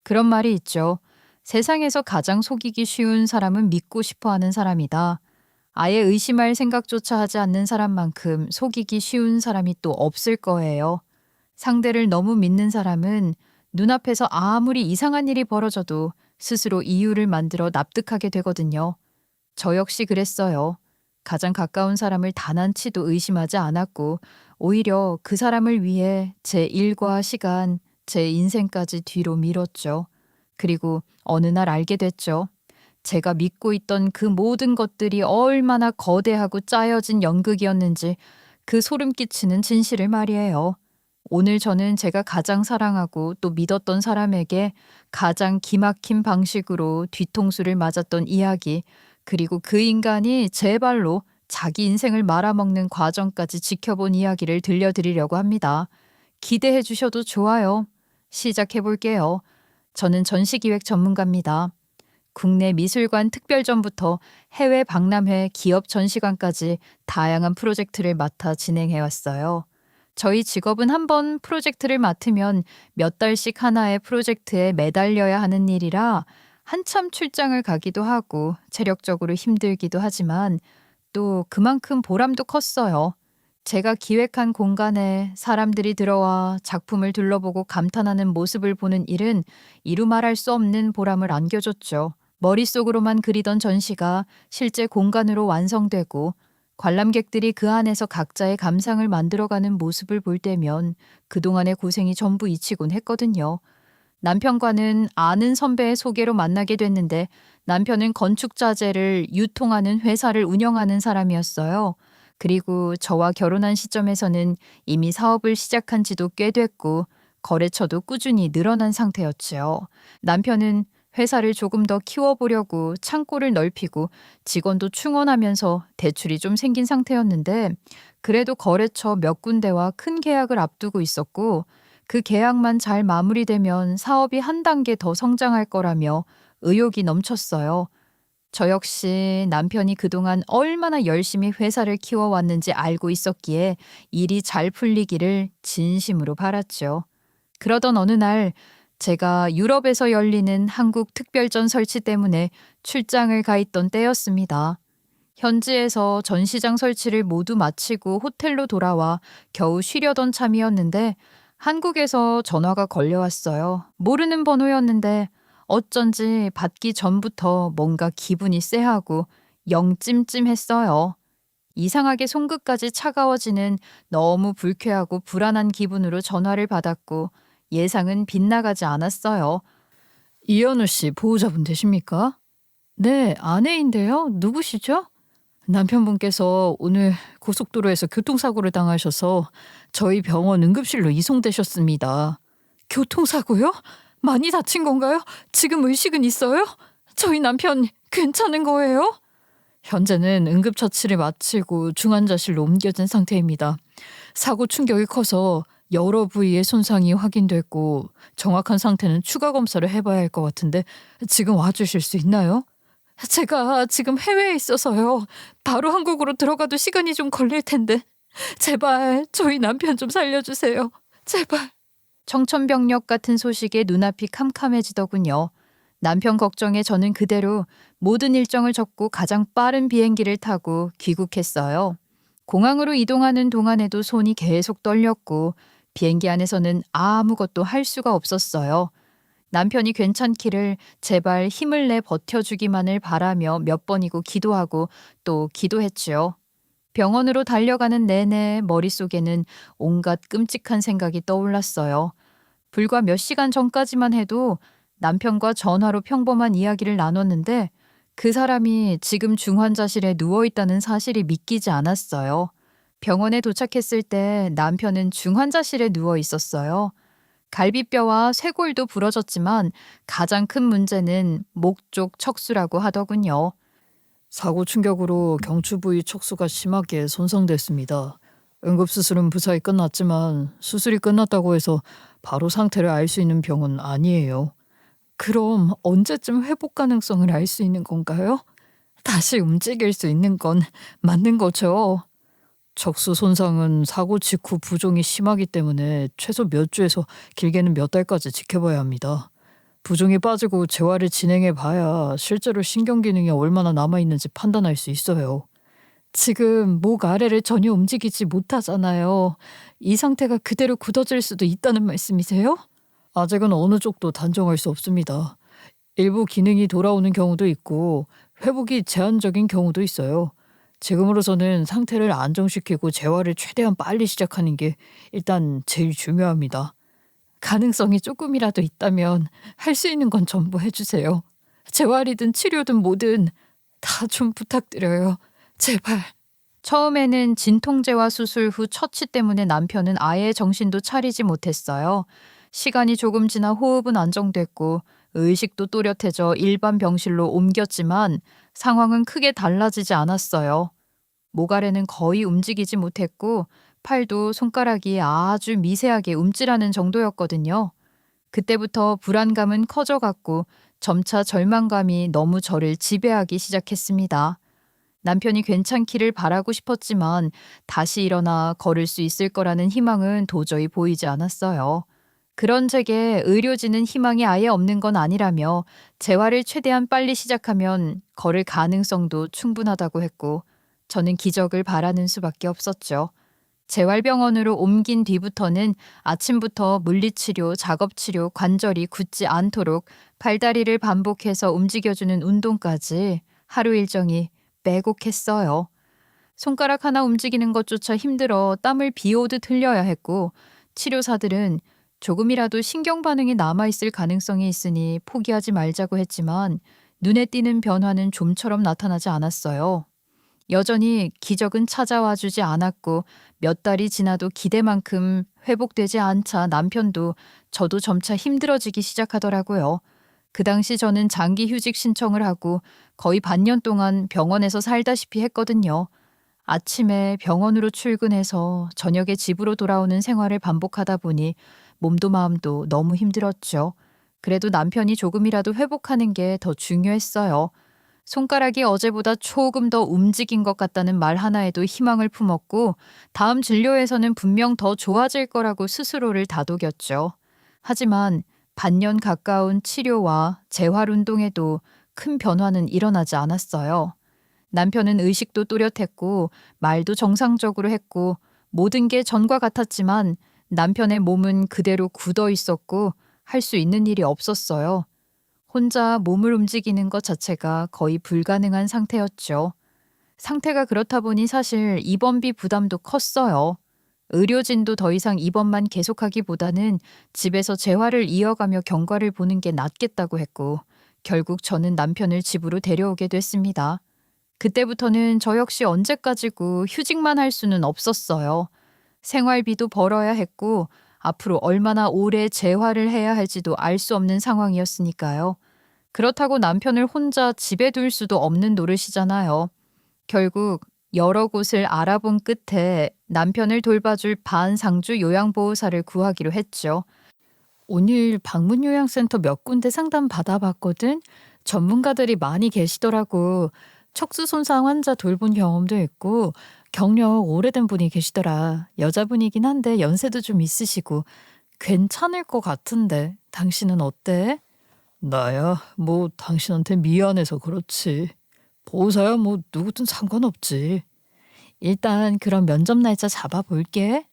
그런 말이 있죠. 세상에서 가장 속이기 쉬운 사람은 믿고 싶어 하는 사람이다. 아예 의심할 생각조차 하지 않는 사람만큼 속이기 쉬운 사람이 또 없을 거예요. 상대를 너무 믿는 사람은 눈앞에서 아무리 이상한 일이 벌어져도 스스로 이유를 만들어 납득하게 되거든요. 저 역시 그랬어요. 가장 가까운 사람을 단 한치도 의심하지 않았고, 오히려 그 사람을 위해 제 일과 시간, 제 인생까지 뒤로 미뤘죠. 그리고 어느 날 알게 됐죠. 제가 믿고 있던 그 모든 것들이 얼마나 거대하고 짜여진 연극이었는지 그 소름 끼치는 진실을 말이에요. 오늘 저는 제가 가장 사랑하고 또 믿었던 사람에게 가장 기막힌 방식으로 뒤통수를 맞았던 이야기, 그리고 그 인간이 제 발로 자기 인생을 말아먹는 과정까지 지켜본 이야기를 들려드리려고 합니다. 기대해 주셔도 좋아요. 시작해 볼게요. 저는 전시기획 전문가입니다. 국내 미술관 특별전부터 해외 박람회 기업 전시관까지 다양한 프로젝트를 맡아 진행해 왔어요. 저희 직업은 한번 프로젝트를 맡으면 몇 달씩 하나의 프로젝트에 매달려야 하는 일이라 한참 출장을 가기도 하고 체력적으로 힘들기도 하지만 또 그만큼 보람도 컸어요. 제가 기획한 공간에 사람들이 들어와 작품을 둘러보고 감탄하는 모습을 보는 일은 이루 말할 수 없는 보람을 안겨줬죠. 머릿속으로만 그리던 전시가 실제 공간으로 완성되고 관람객들이 그 안에서 각자의 감상을 만들어가는 모습을 볼 때면 그동안의 고생이 전부 잊히곤 했거든요. 남편과는 아는 선배의 소개로 만나게 됐는데 남편은 건축자재를 유통하는 회사를 운영하는 사람이었어요. 그리고 저와 결혼한 시점에서는 이미 사업을 시작한 지도 꽤 됐고 거래처도 꾸준히 늘어난 상태였지요. 남편은 회사를 조금 더 키워보려고 창고를 넓히고 직원도 충원하면서 대출이 좀 생긴 상태였는데 그래도 거래처 몇 군데와 큰 계약을 앞두고 있었고 그 계약만 잘 마무리되면 사업이 한 단계 더 성장할 거라며 의욕이 넘쳤어요. 저 역시 남편이 그동안 얼마나 열심히 회사를 키워왔는지 알고 있었기에 일이 잘 풀리기를 진심으로 바랐죠. 그러던 어느 날 제가 유럽에서 열리는 한국 특별전 설치 때문에 출장을 가 있던 때였습니다. 현지에서 전시장 설치를 모두 마치고 호텔로 돌아와 겨우 쉬려던 참이었는데 한국에서 전화가 걸려왔어요. 모르는 번호였는데 어쩐지 받기 전부터 뭔가 기분이 쎄하고 영 찜찜했어요. 이상하게 속끝까지 차가워지는 너무 불쾌하고 불안한 기분으로 전화를 받았고 예상은 빗나가지 않았어요. 이현우 씨 보호자분 되십니까? 네, 아내인데요. 누구시죠? 남편분께서 오늘 고속도로에서 교통사고를 당하셔서 저희 병원 응급실로 이송되셨습니다. 교통사고요? 많이 다친 건가요? 지금 의식은 있어요? 저희 남편 괜찮은 거예요? 현재는 응급처치를 마치고 중환자실로 옮겨진 상태입니다. 사고 충격이 커서 여러 부위의 손상이 확인됐고 정확한 상태는 추가 검사를 해봐야 할 것 같은데 지금 와주실 수 있나요? 제가 지금 해외에 있어서요. 바로 한국으로 들어가도 시간이 좀 걸릴 텐데 제발 저희 남편 좀 살려주세요. 제발. 청천벽력 같은 소식에 눈앞이 캄캄해지더군요. 남편 걱정에 저는 그대로 모든 일정을 접고 가장 빠른 비행기를 타고 귀국했어요. 공항으로 이동하는 동안에도 손이 계속 떨렸고 비행기 안에서는 아무것도 할 수가 없었어요. 남편이 괜찮기를 제발 힘을 내 버텨주기만을 바라며 몇 번이고 기도하고 또 기도했지요. 병원으로 달려가는 내내 머릿속에는 온갖 끔찍한 생각이 떠올랐어요. 불과 몇 시간 전까지만 해도 남편과 전화로 평범한 이야기를 나눴는데 그 사람이 지금 중환자실에 누워있다는 사실이 믿기지 않았어요. 병원에 도착했을 때 남편은 중환자실에 누워 있었어요. 갈비뼈와 쇄골도 부러졌지만 가장 큰 문제는 목 쪽 척수라고 하더군요. 사고 충격으로 경추 부위 척수가 심하게 손상됐습니다. 응급수술은 무사히 끝났지만 수술이 끝났다고 해서 바로 상태를 알 수 있는 병은 아니에요. 그럼 언제쯤 회복 가능성을 알 수 있는 건가요? 다시 움직일 수 있는 건 맞는 거죠. 척수 손상은 사고 직후 부종이 심하기 때문에 최소 몇 주에서 길게는 몇 달까지 지켜봐야 합니다. 부종이 빠지고 재활을 진행해 봐야 실제로 신경 기능이 얼마나 남아있는지 판단할 수 있어요. 지금 목 아래를 전혀 움직이지 못하잖아요. 이 상태가 그대로 굳어질 수도 있다는 말씀이세요? 아직은 어느 쪽도 단정할 수 없습니다. 일부 기능이 돌아오는 경우도 있고 회복이 제한적인 경우도 있어요. 지금으로서는 상태를 안정시키고 재활을 최대한 빨리 시작하는 게 일단 제일 중요합니다. 가능성이 조금이라도 있다면 할 수 있는 건 전부 해주세요. 재활이든 치료든 뭐든 다 좀 부탁드려요. 제발. 처음에는 진통제와 수술 후 처치 때문에 남편은 아예 정신도 차리지 못했어요. 시간이 조금 지나 호흡은 안정됐고 의식도 또렷해져 일반 병실로 옮겼지만 상황은 크게 달라지지 않았어요. 목 아래는 거의 움직이지 못했고 팔도 손가락이 아주 미세하게 움찔하는 정도였거든요. 그때부터 불안감은 커져갔고 점차 절망감이 너무 저를 지배하기 시작했습니다. 남편이 괜찮기를 바라고 싶었지만 다시 일어나 걸을 수 있을 거라는 희망은 도저히 보이지 않았어요. 그런 제게 의료진은 희망이 아예 없는 건 아니라며 재활을 최대한 빨리 시작하면 걸을 가능성도 충분하다고 했고 저는 기적을 바라는 수밖에 없었죠. 재활병원으로 옮긴 뒤부터는 아침부터 물리치료, 작업치료, 관절이 굳지 않도록 팔다리를 반복해서 움직여주는 운동까지 하루 일정이 빼곡했어요. 손가락 하나 움직이는 것조차 힘들어 땀을 비오듯 흘려야 했고 치료사들은 조금이라도 신경 반응이 남아있을 가능성이 있으니 포기하지 말자고 했지만 눈에 띄는 변화는 좀처럼 나타나지 않았어요. 여전히 기적은 찾아와 주지 않았고 몇 달이 지나도 기대만큼 회복되지 않자 남편도 저도 점차 힘들어지기 시작하더라고요. 그 당시 저는 장기 휴직 신청을 하고 거의 반년 동안 병원에서 살다시피 했거든요. 아침에 병원으로 출근해서 저녁에 집으로 돌아오는 생활을 반복하다 보니 몸도 마음도 너무 힘들었죠. 그래도 남편이 조금이라도 회복하는 게 더 중요했어요. 손가락이 어제보다 조금 더 움직인 것 같다는 말 하나에도 희망을 품었고 다음 진료에서는 분명 더 좋아질 거라고 스스로를 다독였죠. 하지만 반년 가까운 치료와 재활 운동에도 큰 변화는 일어나지 않았어요. 남편은 의식도 또렷했고 말도 정상적으로 했고 모든 게 전과 같았지만 남편의 몸은 그대로 굳어 있었고 할 수 있는 일이 없었어요. 혼자 몸을 움직이는 것 자체가 거의 불가능한 상태였죠. 상태가 그렇다 보니 사실 입원비 부담도 컸어요. 의료진도 더 이상 입원만 계속하기보다는 집에서 재활을 이어가며 경과를 보는 게 낫겠다고 했고 결국 저는 남편을 집으로 데려오게 됐습니다. 그때부터는 저 역시 언제까지고 휴직만 할 수는 없었어요. 생활비도 벌어야 했고 앞으로 얼마나 오래 재활을 해야 할지도 알 수 없는 상황이었으니까요. 그렇다고 남편을 혼자 집에 둘 수도 없는 노릇이잖아요. 결국 여러 곳을 알아본 끝에 남편을 돌봐줄 반상주 요양보호사를 구하기로 했죠. 오늘 방문요양센터 몇 군데 상담 받아봤거든. 전문가들이 많이 계시더라고. 척수 손상 환자 돌본 경험도 있고 경력 오래된 분이 계시더라. 여자분이긴 한데 연세도 좀 있으시고 괜찮을 것 같은데 당신은 어때? 나야 뭐 당신한테 미안해서 그렇지. 보호사야 뭐 누구든 상관없지. 일단 그럼 면접 날짜 잡아볼게.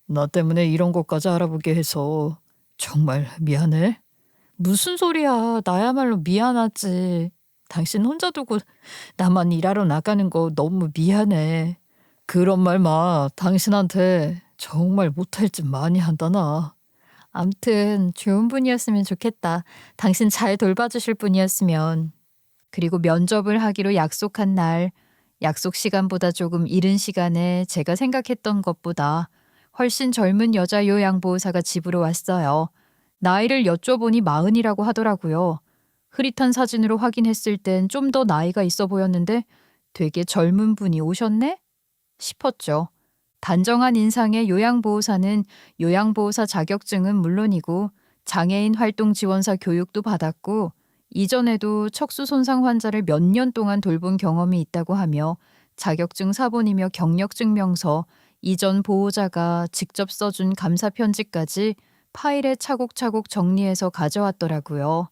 나 때문에 이런 것까지 알아보게 해서 정말 미안해. 무슨 소리야. 나야말로 미안하지. 당신 혼자 두고 나만 일하러 나가는 거 너무 미안해. 그런 말 마. 당신한테 정말 못할 짓 많이 한다 나. 암튼 좋은 분이었으면 좋겠다. 당신 잘 돌봐주실 분이었으면. 그리고 면접을 하기로 약속한 날, 약속 시간보다 조금 이른 시간에 제가 생각했던 것보다 훨씬 젊은 여자 요양보호사가 집으로 왔어요. 나이를 여쭤보니 40이라고 하더라고요. 흐릿한 사진으로 확인했을 땐 좀 더 나이가 있어 보였는데 되게 젊은 분이 오셨네? 싶었죠. 단정한 인상의 요양보호사는 요양보호사 자격증은 물론이고 장애인 활동 지원사 교육도 받았고 이전에도 척수 손상 환자를 몇 년 동안 돌본 경험이 있다고 하며 자격증 사본이며 경력증명서, 이전 보호자가 직접 써준 감사 편지까지 파일에 차곡차곡 정리해서 가져왔더라고요.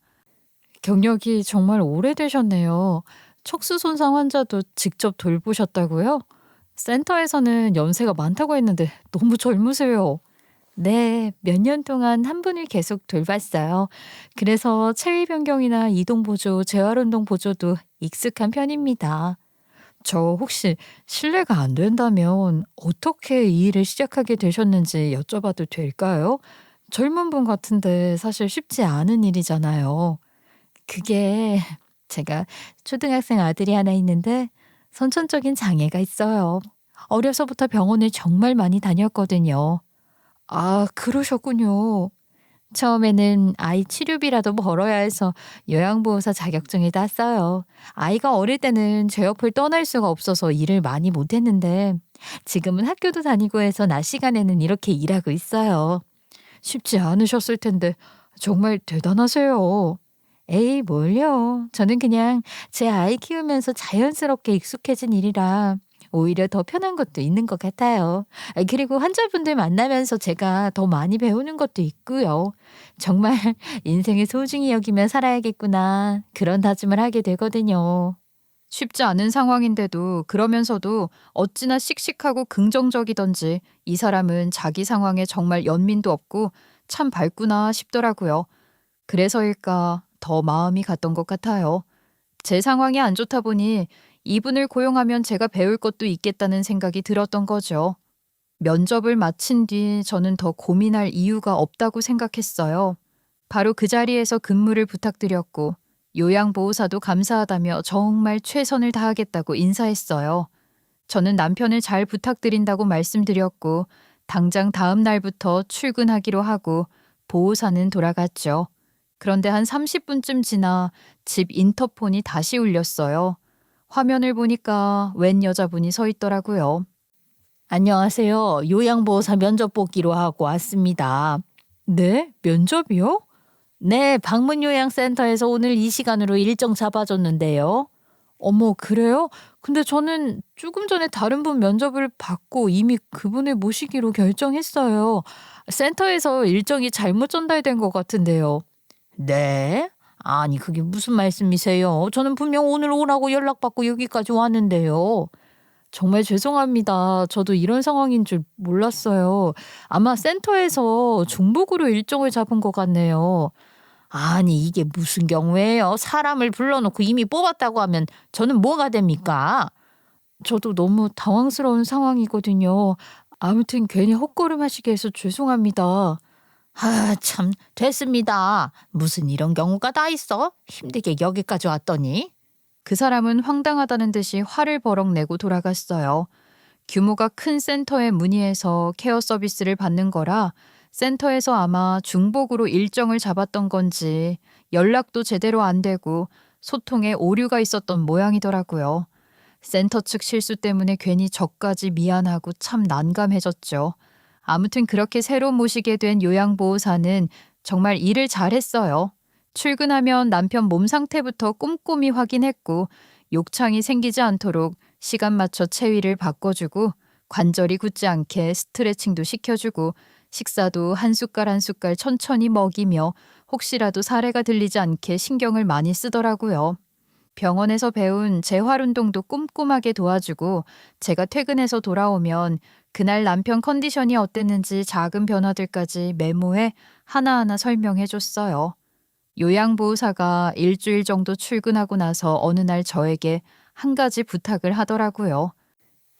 경력이 정말 오래되셨네요. 척수 손상 환자도 직접 돌보셨다고요? 센터에서는 연세가 많다고 했는데 너무 젊으세요. 네, 몇 년 동안 한 분을 계속 돌봤어요. 그래서 체위 변경이나 이동 보조, 재활 운동 보조도 익숙한 편입니다. 저 혹시 실례가 안 된다면 어떻게 이 일을 시작하게 되셨는지 여쭤봐도 될까요? 젊은 분 같은데 사실 쉽지 않은 일이잖아요. 그게 제가 초등학생 아들이 하나 있는데 선천적인 장애가 있어요. 어려서부터 병원을 정말 많이 다녔거든요. 아, 그러셨군요. 처음에는 아이 치료비라도 벌어야 해서 요양보호사 자격증을 땄어요. 아이가 어릴 때는 제 옆을 떠날 수가 없어서 일을 많이 못했는데 지금은 학교도 다니고 해서 낮 시간에는 이렇게 일하고 있어요. 쉽지 않으셨을 텐데 정말 대단하세요. 에이, 뭘요. 저는 그냥 제 아이 키우면서 자연스럽게 익숙해진 일이라 오히려 더 편한 것도 있는 것 같아요. 그리고 환자분들 만나면서 제가 더 많이 배우는 것도 있고요. 정말 인생을 소중히 여기며 살아야겠구나. 그런 다짐을 하게 되거든요. 쉽지 않은 상황인데도 그러면서도 어찌나 씩씩하고 긍정적이던지 이 사람은 자기 상황에 정말 연민도 없고 참 밝구나 싶더라고요. 그래서일까 더 마음이 갔던 것 같아요. 제 상황이 안 좋다 보니 이분을 고용하면 제가 배울 것도 있겠다는 생각이 들었던 거죠. 면접을 마친 뒤 저는 더 고민할 이유가 없다고 생각했어요. 바로 그 자리에서 근무를 부탁드렸고 요양보호사도 감사하다며 정말 최선을 다하겠다고 인사했어요. 저는 남편을 잘 부탁드린다고 말씀드렸고 당장 다음 날부터 출근하기로 하고 보호사는 돌아갔죠. 그런데 한 30분쯤 지나 집 인터폰이 다시 울렸어요. 화면을 보니까 웬 여자분이 서 있더라고요. 안녕하세요. 요양보호사 면접 보기로 하고 왔습니다. 네? 면접이요? 네, 방문요양센터에서 오늘 이 시간으로 일정 잡아줬는데요. 어머, 그래요? 근데 저는 조금 전에 다른 분 면접을 받고 이미 그분을 모시기로 결정했어요. 센터에서 일정이 잘못 전달된 것 같은데요. 네? 아니, 그게 무슨 말씀이세요? 저는 분명 오늘 오라고 연락받고 여기까지 왔는데요. 정말 죄송합니다. 저도 이런 상황인 줄 몰랐어요. 아마 센터에서 중복으로 일정을 잡은 것 같네요. 아니, 이게 무슨 경우예요? 사람을 불러놓고 이미 뽑았다고 하면 저는 뭐가 됩니까? 저도 너무 당황스러운 상황이거든요. 아무튼 괜히 헛걸음하시게 해서 죄송합니다. 아, 참, 됐습니다. 무슨 이런 경우가 다 있어? 힘들게 여기까지 왔더니. 그 사람은 황당하다는 듯이 화를 버럭 내고 돌아갔어요. 규모가 큰 센터에 문의해서 케어 서비스를 받는 거라 센터에서 아마 중복으로 일정을 잡았던 건지 연락도 제대로 안 되고 소통에 오류가 있었던 모양이더라고요. 센터 측 실수 때문에 괜히 저까지 미안하고 참 난감해졌죠. 아무튼 그렇게 새로 모시게 된 요양보호사는 정말 일을 잘했어요. 출근하면 남편 몸 상태부터 꼼꼼히 확인했고 욕창이 생기지 않도록 시간 맞춰 체위를 바꿔주고 관절이 굳지 않게 스트레칭도 시켜주고 식사도 한 숟갈 한 숟갈 천천히 먹이며 혹시라도 사례가 들리지 않게 신경을 많이 쓰더라고요. 병원에서 배운 재활 운동도 꼼꼼하게 도와주고 제가 퇴근해서 돌아오면 그날 남편 컨디션이 어땠는지 작은 변화들까지 메모해 하나하나 설명해 줬어요. 요양보호사가 일주일 정도 출근하고 나서 어느 날 저에게 한 가지 부탁을 하더라고요.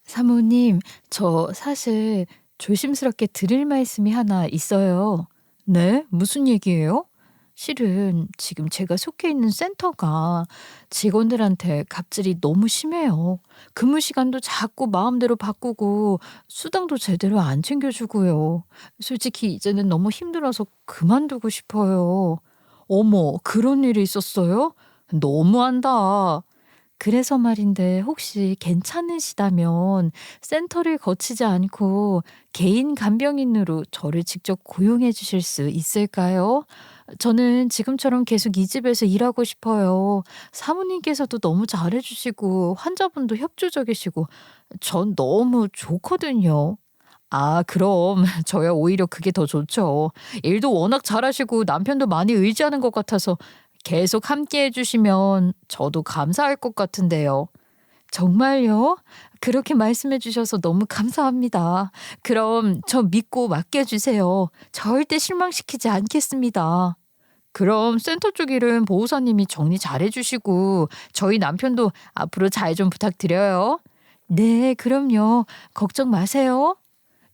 사모님, 저 사실 조심스럽게 드릴 말씀이 하나 있어요. 네? 무슨 얘기예요? 실은 지금 제가 속해 있는 센터가 직원들한테 갑질이 너무 심해요. 근무 시간도 자꾸 마음대로 바꾸고 수당도 제대로 안 챙겨주고요. 솔직히 이제는 너무 힘들어서 그만두고 싶어요. 어머, 그런 일이 있었어요? 너무한다. 그래서 말인데 혹시 괜찮으시다면 센터를 거치지 않고 개인 간병인으로 저를 직접 고용해 주실 수 있을까요? 저는 지금처럼 계속 이 집에서 일하고 싶어요. 사모님께서도 너무 잘해 주시고 환자분도 협조적이시고 전 너무 좋거든요. 아, 그럼 저야 오히려 그게 더 좋죠. 일도 워낙 잘하시고 남편도 많이 의지하는 것 같아서 계속 함께 해주시면 저도 감사할 것 같은데요. 정말요? 그렇게 말씀해 주셔서 너무 감사합니다. 그럼 저 믿고 맡겨주세요. 절대 실망시키지 않겠습니다. 그럼 센터 쪽 일은 보호사님이 정리 잘 해주시고 저희 남편도 앞으로 잘 좀 부탁드려요. 네, 그럼요. 걱정 마세요.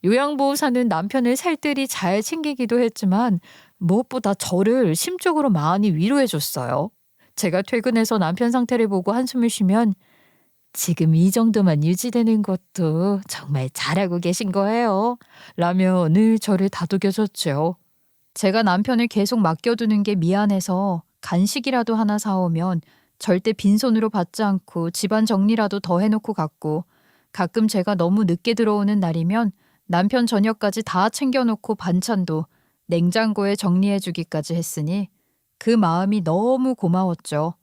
요양보호사는 남편을 살뜰히 잘 챙기기도 했지만 무엇보다 저를 심적으로 많이 위로해줬어요. 제가 퇴근해서 남편 상태를 보고 한숨을 쉬면 지금 이 정도만 유지되는 것도 정말 잘하고 계신 거예요. 라며 늘 저를 다독여줬죠. 제가 남편을 계속 맡겨두는 게 미안해서 간식이라도 하나 사오면 절대 빈손으로 받지 않고 집안 정리라도 더 해놓고 갔고, 가끔 제가 너무 늦게 들어오는 날이면 남편 저녁까지 다 챙겨놓고 반찬도 냉장고에 정리해주기까지 했으니 그 마음이 너무 고마웠죠.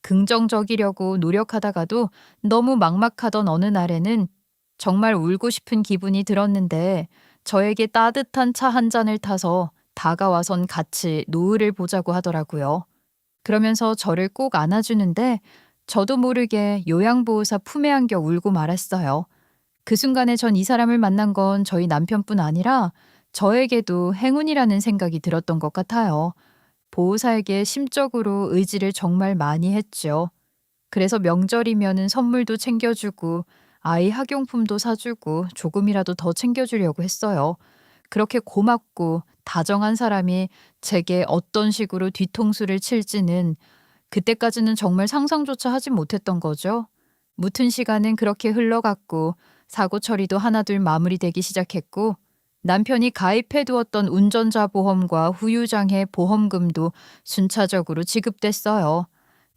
긍정적이려고 노력하다가도 너무 막막하던 어느 날에는 정말 울고 싶은 기분이 들었는데 저에게 따뜻한 차 한 잔을 타서 다가와선 같이 노을을 보자고 하더라고요. 그러면서 저를 꼭 안아주는데 저도 모르게 요양보호사 품에 안겨 울고 말았어요. 그 순간에 전 이 사람을 만난 건 저희 남편뿐 아니라 저에게도 행운이라는 생각이 들었던 것 같아요. 보호사에게 심적으로 의지를 정말 많이 했죠. 그래서 명절이면은 선물도 챙겨주고 아이 학용품도 사주고 조금이라도 더 챙겨주려고 했어요. 그렇게 고맙고 다정한 사람이 제게 어떤 식으로 뒤통수를 칠지는 그때까지는 정말 상상조차 하지 못했던 거죠. 무튼 시간은 그렇게 흘러갔고 사고 처리도 하나둘 마무리되기 시작했고 남편이 가입해두었던 운전자 보험과 후유장애 보험금도 순차적으로 지급됐어요.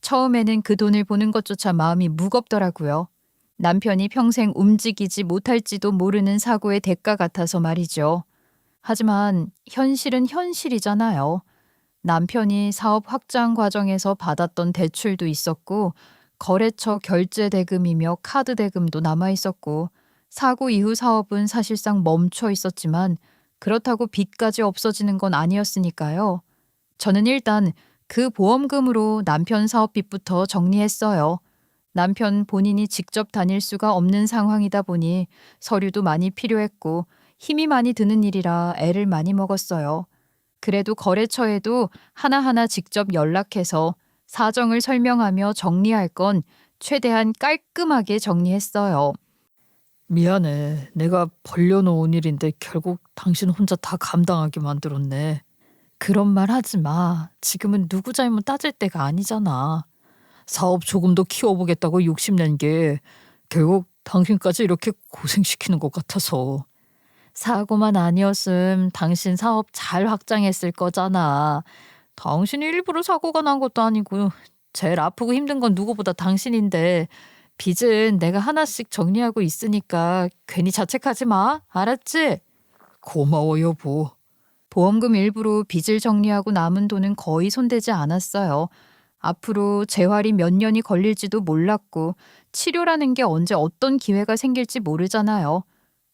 처음에는 그 돈을 보는 것조차 마음이 무겁더라고요. 남편이 평생 움직이지 못할지도 모르는 사고의 대가 같아서 말이죠. 하지만 현실은 현실이잖아요. 남편이 사업 확장 과정에서 받았던 대출도 있었고 거래처 결제 대금이며 카드 대금도 남아 있었고 사고 이후 사업은 사실상 멈춰 있었지만 그렇다고 빚까지 없어지는 건 아니었으니까요. 저는 일단 그 보험금으로 남편 사업빚부터 정리했어요. 남편 본인이 직접 다닐 수가 없는 상황이다 보니 서류도 많이 필요했고 힘이 많이 드는 일이라 애를 많이 먹었어요. 그래도 거래처에도 하나하나 직접 연락해서 사정을 설명하며 정리할 건 최대한 깔끔하게 정리했어요. 미안해. 내가 벌려놓은 일인데 결국 당신 혼자 다 감당하게 만들었네. 그런 말 하지 마. 지금은 누구 잘못 따질 때가 아니잖아. 사업 조금 더 키워보겠다고 욕심낸 게 결국 당신까지 이렇게 고생시키는 것 같아서. 사고만 아니었음 당신 사업 잘 확장했을 거잖아. 당신이 일부러 사고가 난 것도 아니고 제일 아프고 힘든 건 누구보다 당신인데 빚은 내가 하나씩 정리하고 있으니까 괜히 자책하지 마. 알았지? 고마워 여보. 보험금 일부로 빚을 정리하고 남은 돈은 거의 손대지 않았어요. 앞으로 재활이 몇 년이 걸릴지도 몰랐고 치료라는 게 언제 어떤 기회가 생길지 모르잖아요.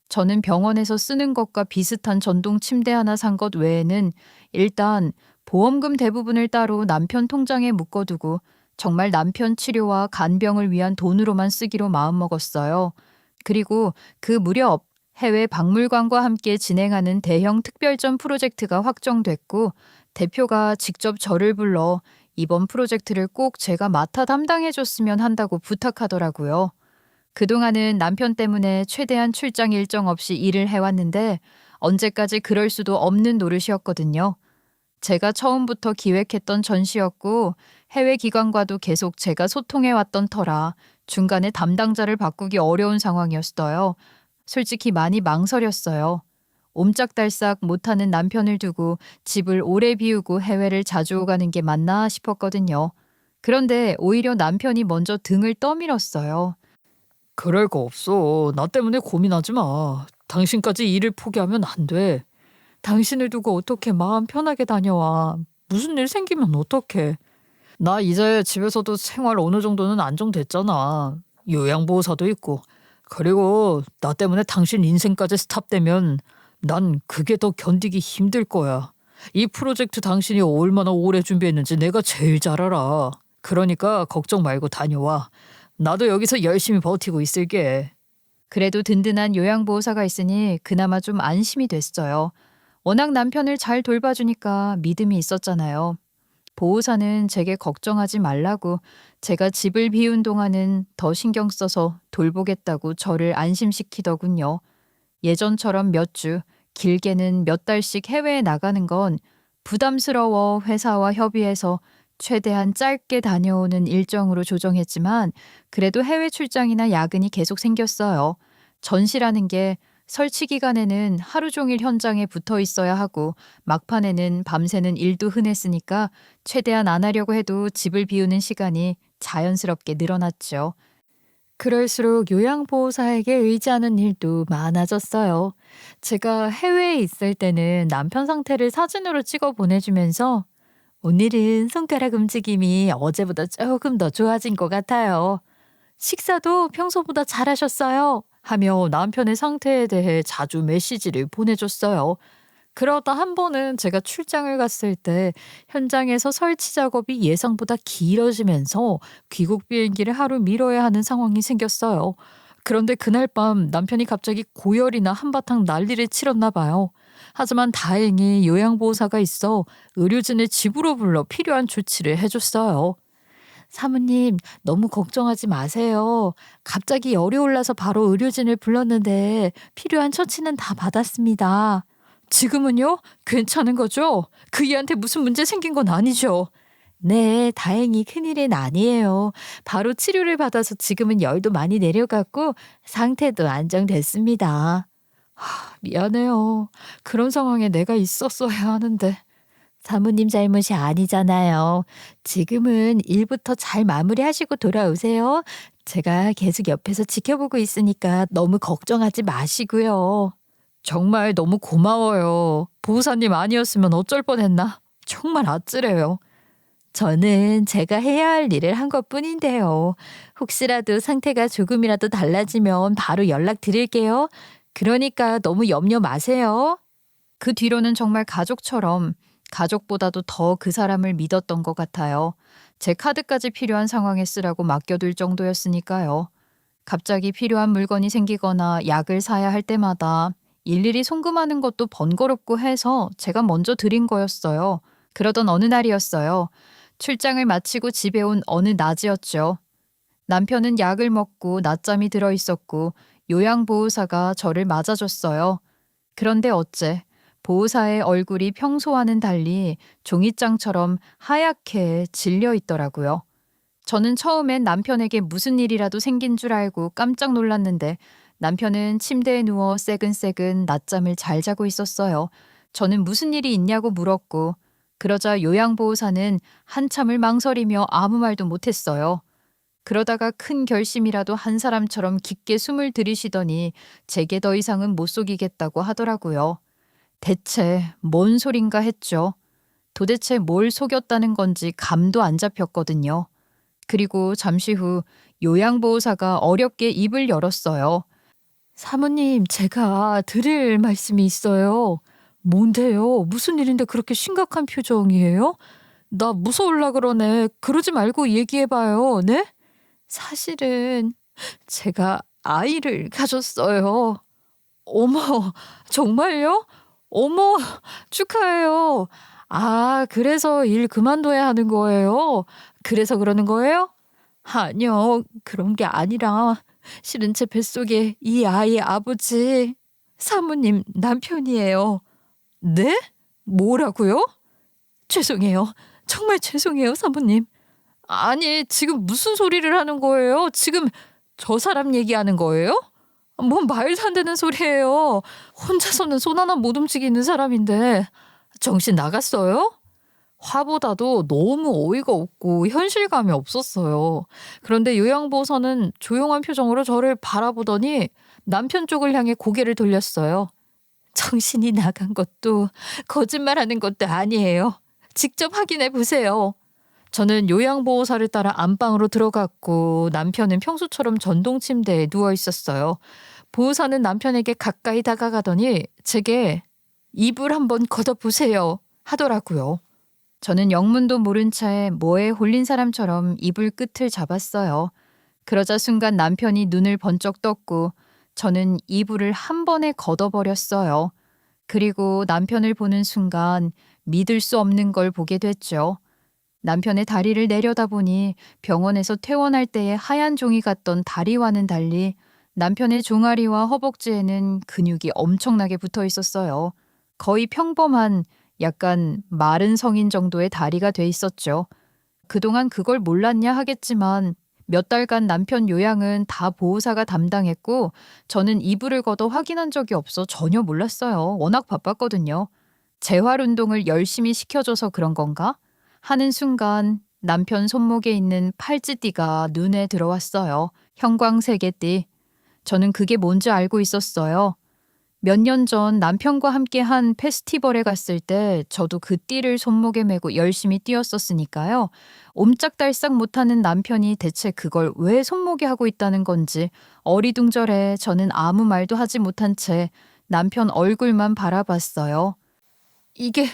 저는 병원에서 쓰는 것과 비슷한 전동 침대 하나 산 것 외에는 일단 보험금 대부분을 따로 남편 통장에 묶어두고 정말 남편 치료와 간병을 위한 돈으로만 쓰기로 마음먹었어요. 그리고 그 무렵 해외 박물관과 함께 진행하는 대형 특별전 프로젝트가 확정됐고 대표가 직접 저를 불러 이번 프로젝트를 꼭 제가 맡아 담당해줬으면 한다고 부탁하더라고요. 그동안은 남편 때문에 최대한 출장 일정 없이 일을 해왔는데 언제까지 그럴 수도 없는 노릇이었거든요. 제가 처음부터 기획했던 전시였고 해외 기관과도 계속 제가 소통해왔던 터라 중간에 담당자를 바꾸기 어려운 상황이었어요. 솔직히 많이 망설였어요. 옴짝달싹 못하는 남편을 두고 집을 오래 비우고 해외를 자주 오가는 게 맞나 싶었거든요. 그런데 오히려 남편이 먼저 등을 떠밀었어요. 그럴 거 없어. 나 때문에 고민하지 마. 당신까지 일을 포기하면 안 돼. 당신을 두고 어떻게 마음 편하게 다녀와. 무슨 일 생기면 어떡해. 나 이제 집에서도 생활 어느 정도는 안정됐잖아. 요양보호사도 있고. 그리고 나 때문에 당신 인생까지 스탑되면 난 그게 더 견디기 힘들 거야. 이 프로젝트 당신이 얼마나 오래 준비했는지 내가 제일 잘 알아. 그러니까 걱정 말고 다녀와. 나도 여기서 열심히 버티고 있을게. 그래도 든든한 요양보호사가 있으니 그나마 좀 안심이 됐어요. 워낙 남편을 잘 돌봐주니까 믿음이 있었잖아요. 보호사는 제게 걱정하지 말라고 제가 집을 비운 동안은 더 신경 써서 돌보겠다고 저를 안심시키더군요. 예전처럼 몇 주, 길게는 몇 달씩 해외에 나가는 건 부담스러워 회사와 협의해서 최대한 짧게 다녀오는 일정으로 조정했지만 그래도 해외 출장이나 야근이 계속 생겼어요. 전시라는 게 설치 기간에는 하루 종일 현장에 붙어 있어야 하고 막판에는 밤새는 일도 흔했으니까 최대한 안 하려고 해도 집을 비우는 시간이 자연스럽게 늘어났죠. 그럴수록 요양보호사에게 의지하는 일도 많아졌어요. 제가 해외에 있을 때는 남편 상태를 사진으로 찍어 보내주면서 오늘은 손가락 움직임이 어제보다 조금 더 좋아진 것 같아요. 식사도 평소보다 잘하셨어요. 하며 남편의 상태에 대해 자주 메시지를 보내줬어요. 그러다 한 번은 제가 출장을 갔을 때 현장에서 설치 작업이 예상보다 길어지면서 귀국 비행기를 하루 미뤄야 하는 상황이 생겼어요. 그런데 그날 밤 남편이 갑자기 고열이나 한바탕 난리를 치렀나 봐요. 하지만 다행히 요양보호사가 있어 의료진을 집으로 불러 필요한 조치를 해줬어요. 사모님, 너무 걱정하지 마세요. 갑자기 열이 올라서 바로 의료진을 불렀는데 필요한 처치는 다 받았습니다. 지금은요? 괜찮은 거죠? 그 이한테 무슨 문제 생긴 건 아니죠? 네, 다행히 큰일은 아니에요. 바로 치료를 받아서 지금은 열도 많이 내려갔고 상태도 안정됐습니다. 미안해요. 그런 상황에 내가 있었어야 하는데. 사모님 잘못이 아니잖아요. 지금은 일부터 잘 마무리하시고 돌아오세요. 제가 계속 옆에서 지켜보고 있으니까 너무 걱정하지 마시고요. 정말 너무 고마워요. 보호사님 아니었으면 어쩔 뻔했나? 정말 아찔해요. 저는 제가 해야 할 일을 한 것뿐인데요. 혹시라도 상태가 조금이라도 달라지면 바로 연락드릴게요. 그러니까 너무 염려 마세요. 그 뒤로는 정말 가족처럼 가족보다도 더 그 사람을 믿었던 것 같아요. 제 카드까지 필요한 상황에 쓰라고 맡겨둘 정도였으니까요. 갑자기 필요한 물건이 생기거나 약을 사야 할 때마다 일일이 송금하는 것도 번거롭고 해서 제가 먼저 드린 거였어요. 그러던 어느 날이었어요. 출장을 마치고 집에 온 어느 낮이었죠. 남편은 약을 먹고 낮잠이 들어 있었고 요양보호사가 저를 맞아줬어요. 그런데 어째 보호사의 얼굴이 평소와는 달리 종이장처럼 하얗게 질려 있더라고요. 저는 처음엔 남편에게 무슨 일이라도 생긴 줄 알고 깜짝 놀랐는데 남편은 침대에 누워 새근새근 낮잠을 잘 자고 있었어요. 저는 무슨 일이 있냐고 물었고 그러자 요양보호사는 한참을 망설이며 아무 말도 못했어요. 그러다가 큰 결심이라도 한 사람처럼 깊게 숨을 들이쉬더니 제게 더 이상은 못 속이겠다고 하더라고요. 대체 뭔 소린가 했죠. 도대체 뭘 속였다는 건지 감도 안 잡혔거든요. 그리고 잠시 후 요양보호사가 어렵게 입을 열었어요. 사모님, 제가 드릴 말씀이 있어요. 뭔데요? 무슨 일인데 그렇게 심각한 표정이에요? 나 무서울라 그러네. 그러지 말고 얘기해봐요. 네? 사실은 제가 아이를 가졌어요. 어머, 정말요? 어머, 축하해요. 아, 그래서 일 그만둬야 하는 거예요? 그래서 그러는 거예요? 아니요, 그런 게 아니라 실은 제 뱃속에 이 아이의 아버지, 사모님 남편이에요. 네? 뭐라고요? 죄송해요. 정말 죄송해요, 사모님. 아니, 지금 무슨 소리를 하는 거예요? 지금 저 사람 얘기하는 거예요? 뭔 말도 안 되는 소리예요. 혼자서는 손 하나 못 움직이는 사람인데 정신 나갔어요? 화보다도 너무 어이가 없고 현실감이 없었어요. 그런데 요양보호사는 조용한 표정으로 저를 바라보더니 남편 쪽을 향해 고개를 돌렸어요. 정신이 나간 것도 거짓말하는 것도 아니에요. 직접 확인해 보세요. 저는 요양보호사를 따라 안방으로 들어갔고 남편은 평소처럼 전동 침대에 누워 있었어요. 보호사는 남편에게 가까이 다가가더니 제게 입을 한번 걷어보세요. 하더라고요. 저는 영문도 모른 채 뭐에 홀린 사람처럼 이불 끝을 잡았어요. 그러자 순간 남편이 눈을 번쩍 떴고 저는 이불을 한 번에 걷어버렸어요. 그리고 남편을 보는 순간 믿을 수 없는 걸 보게 됐죠. 남편의 다리를 내려다보니 병원에서 퇴원할 때의 하얀 종이 같던 다리와는 달리 남편의 종아리와 허벅지에는 근육이 엄청나게 붙어 있었어요. 거의 평범한 약간 마른 성인 정도의 다리가 돼 있었죠. 그동안 그걸 몰랐냐 하겠지만 몇 달간 남편 요양은 다 보호사가 담당했고 저는 이불을 걷어 확인한 적이 없어 전혀 몰랐어요. 워낙 바빴거든요. 재활 운동을 열심히 시켜줘서 그런 건가? 하는 순간 남편 손목에 있는 팔찌띠가 눈에 들어왔어요. 형광색의 띠. 저는 그게 뭔지 알고 있었어요. 몇 년 전 남편과 함께 한 페스티벌에 갔을 때 저도 그 띠를 손목에 메고 열심히 뛰었었으니까요. 옴짝달싹 못하는 남편이 대체 그걸 왜 손목에 하고 있다는 건지 어리둥절해 저는 아무 말도 하지 못한 채 남편 얼굴만 바라봤어요. 이게